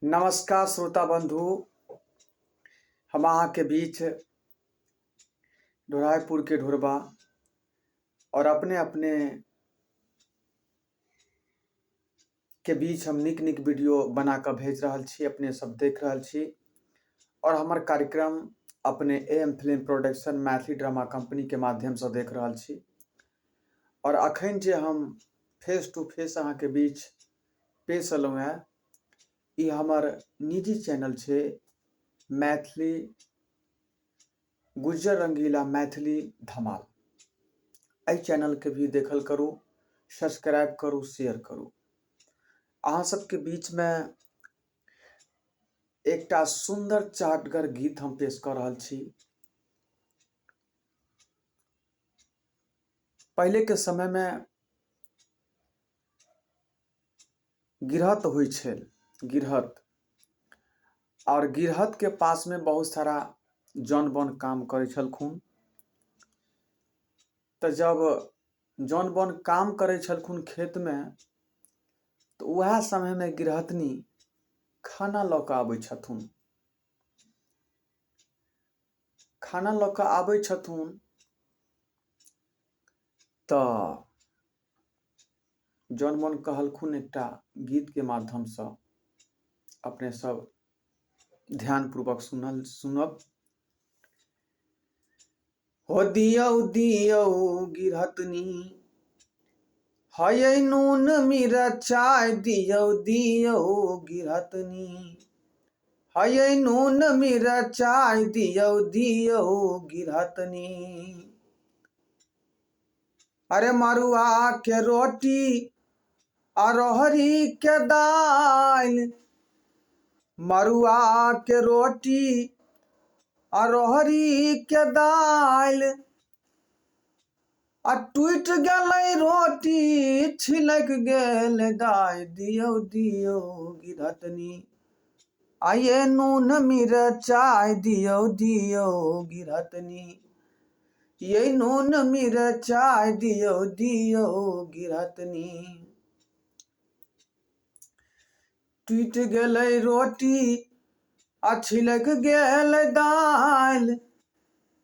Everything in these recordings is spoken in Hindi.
नमस्कार श्रोता बंधु। हम अहाँ के बीच ढोराईपुर के ढोरबा और अपने अपने के बीच हम निक निक वीडियो बना कर भेज रहल छी, अपने सब देख रहल छी। और हमार कार्यक्रम अपने AM film production Maithili drama company के माध्यम से देख रहल छी। और अखन जे हम फेस टू फेस अहाँ के बीच पेश अयलहुँ हैं, ई हमर निजी चैनल छै मैथिली गुज्जर रंगीला मैथिली धमाल। एहि चैनल के भी देखल करू, सब्सक्राइब करू, शेयर करू। अहाँ सबके बीच में एकटा सुंदर चाटगर गीत हम पेश कर रहल छी। पहले के समय में गिरहत होइ छल, गिरहत, और गिरहत के पास में बहुत सारा जौन बन काम करे छलखुन। तो जब जौन बन काम करे छलखुन खेत में, तो वह समय में गिरहतनी खाना लऽ कऽ आबै छथुन। खाना लऽ कऽ आबै छथुन तऽ जौन बन कहलखुन एकटा गीत के माध्यम से अपने सब ध्यान पूर्वक सुनब। हो दियौ दियौ गिरहतनी, हयै नून मिरचाइ दियौ दियौ गिरहतनी, हयै नून मिरचाइ दियौ दियौ गिरहतनी। अरे मरुआ के रोटी अरहरी के दाल, मरुआ के रोटी अरहरी के दाल, आ टूट गेलै रोटी छिलक गेल दाय दियौ दियौ गिरहतनी, आये नून मिरचाइ दियौ दियौ गिरहतनी, ये नून मिरचाइ दियौ दियौ गिरहतनी। टूट गेलै रोटी आ छिलक गेल दाल,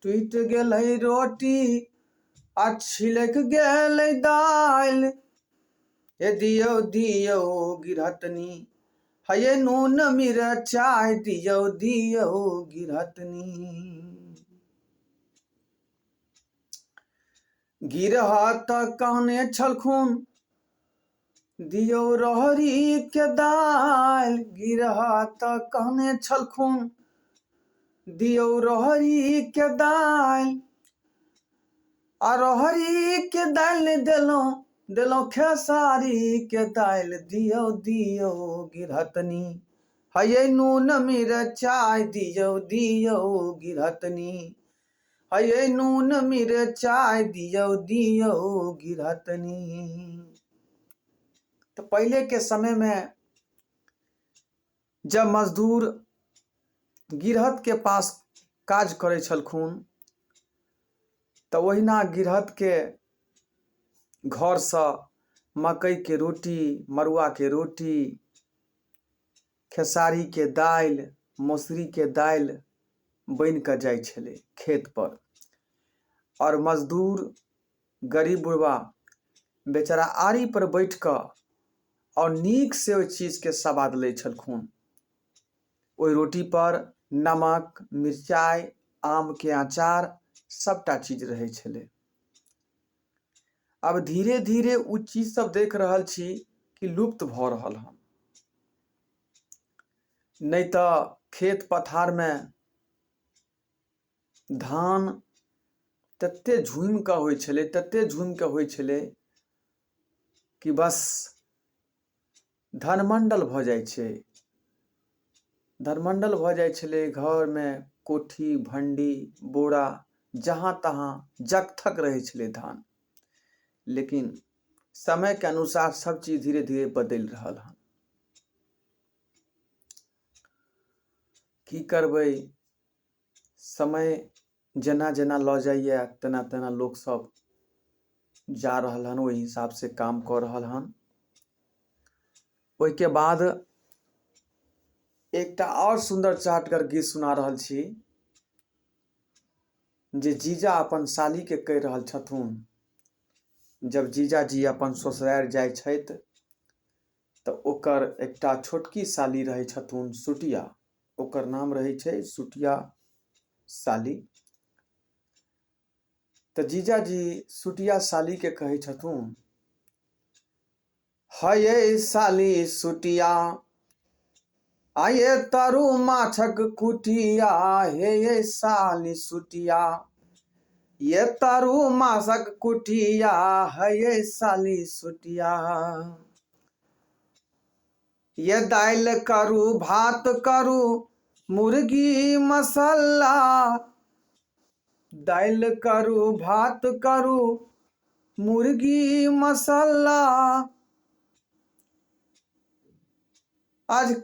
टूट गेलै रोटी आ छिलक गेल दाल, ए दियौ दियौ गिरहतनी, हये नून मिरचाइ दियौ दियौ गिरहतनी। गिरहत कहने छलखुन दियौ रहरी के दाल, गिरहत कहने छलखुन दियौ रहरी के दाल, आ रहरी के दाल देलौं देलौं खेसारी के दाल दियौ दियौ गिरहतनी, हये नून मिरचाइ दियौ दियौ गिरहतनी, हये नून मिरचाइ दियौ दियौ गिरहतनी। तो पहले के समय में जब मजदूर गिरहत के पास काज करे छलखुन, तो ओहिना गिरहत के घर से मकई के रोटी, मरुआ के रोटी, खेसारी के दाल, मौसरी के दाल बन के जाय छले खेत पर। और मजदूर गरीब बुढ़वा बेचारा आरी पर बैठ कर और नीक से ओहि चीज के स्वाद ले छलखुन। ओहि रोटी पर नमक, मिर्चाई, आम के अचार सबटा चीज रहे छले। अब धीरे धीरे उ चीज सब देख रहल छी कि लुप्त भ रहल हन। नहीं तो खेत पथार में धान तते झुम के होइ छले, तते झुम के होइ छले कि बस धनमंडल भ जाय छै। धनमंडल भ जाय छले। घर में कोठी, भंडी, बोरा जहां तहां जगथक रहे छले धान। लेकिन समय के अनुसार सब चीज धीरे धीरे बदल रहल हन। की करबै, समय जेना जेना ल जाइए तेना तेना लोग सब जा रहल हन, ओहि हिसाब से काम कर रहल हन। ओहि के बाद एकटा और सुंदर चाहटगर गीत सुना रहल छी जे जीजा अपन साली के कहि रहल छथुन। जब जीजा जी अपन ससुराल जाइ छथि तऽ ओकर एकटा छोटकी साली रहै छथुन सुटिया, ओकर नाम रहै छै सुटिया साली। तऽ जीजा जी सुटिया साली के कहै छथुन, हये साली सुटिया आये तरु माछक कुटिया, हे ये साली सुटिया ये तरु माछक कुटिया, है ये साली सुटिया। ये दाइल करू भात करू मुर्गी मसाला, दाइल करू भात करू मुर्गी मसाला। आज